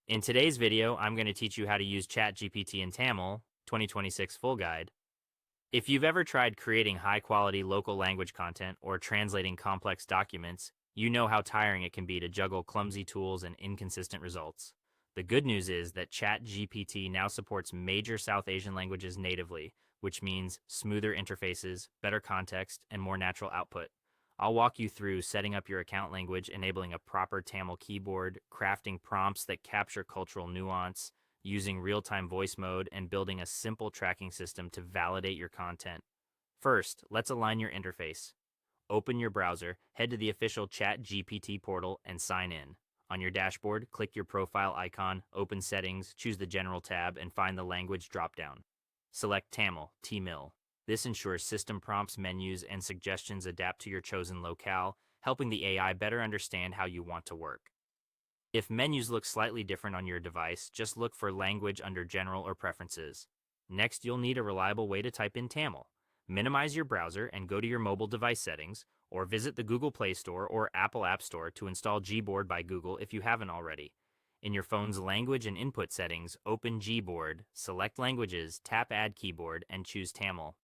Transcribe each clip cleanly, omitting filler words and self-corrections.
In today's video, I'm going to teach you how to use ChatGPT in Tamil 2026 Full Guide. If you've ever tried creating high quality local language content or translating complex documents, you know how tiring it can be to juggle clumsy tools and inconsistent results. The good news is that ChatGPT now supports major South Asian languages natively, which means smoother interfaces, better context, and more natural output. I'll walk you through setting up your account language, enabling a proper Tamil keyboard, crafting prompts that capture cultural nuance, using real time voice mode, and building a simple tracking system to validate your content. First, let's align your interface. Open your browser, head to the official ChatGPT portal, and sign in. On your dashboard, click your profile icon, open settings, choose the general tab, and find the language dropdown. Select Tamil, Tmil. This ensures system prompts, menus, and suggestions adapt to your chosen locale, helping the AI better understand how you want to work. If menus look slightly different on your device, just look for language under General or Preferences. Next, you'll need a reliable way to type in Tamil. Minimize your browser and go to your mobile device settings, or visit the Google Play Store or Apple App Store to install Gboard by Google if you haven't already. In your phone's language and input settings, open Gboard, select Languages, tap Add Keyboard, and choose Tamil.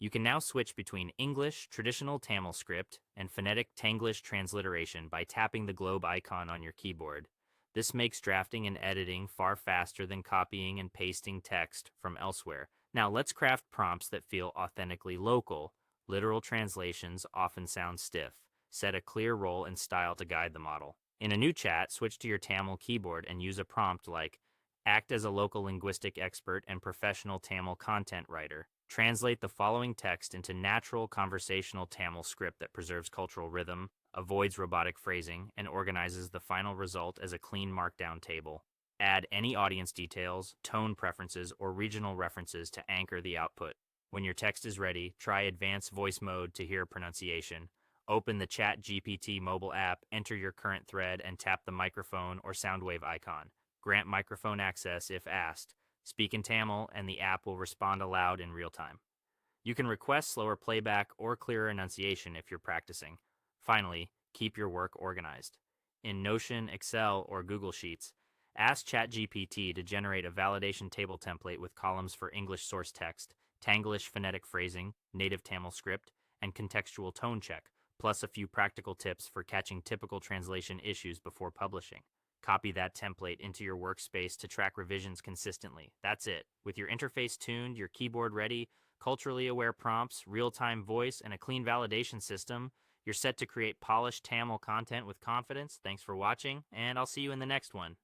You can now switch between English, traditional Tamil script, and phonetic Tanglish transliteration by tapping the globe icon on your keyboard. This makes drafting and editing far faster than copying and pasting text from elsewhere. Now let's craft prompts that feel authentically local. Literal translations often sound stiff. Set a clear role and style to guide the model. In a new chat, switch to your Tamil keyboard and use a prompt like, act as a local linguistic expert and professional Tamil content writer. Translate the following text into natural conversational Tamil script that preserves cultural rhythm, avoids robotic phrasing, and organizes the final result as a clean markdown table. Add any audience details, tone preferences, or regional references to anchor the output. When your text is ready, try advanced voice mode to hear pronunciation. Open the ChatGPT mobile app, enter your current thread, and tap the microphone or sound wave icon. Grant microphone access if asked. Speak in Tamil, and the app will respond aloud in real time. You can request slower playback or clearer enunciation if you're practicing. Finally, keep your work organized. In Notion, Excel, or Google Sheets, ask ChatGPT to generate a validation table template with columns for English source text, Tanglish phonetic phrasing, native Tamil script, and contextual tone check, plus a few practical tips for catching typical translation issues before publishing. Copy that template into your workspace to track revisions consistently. That's it. With your interface tuned, your keyboard ready, culturally aware prompts, real-time voice, and a clean validation system, you're set to create polished Tamil content with confidence. Thanks for watching, and I'll see you in the next one.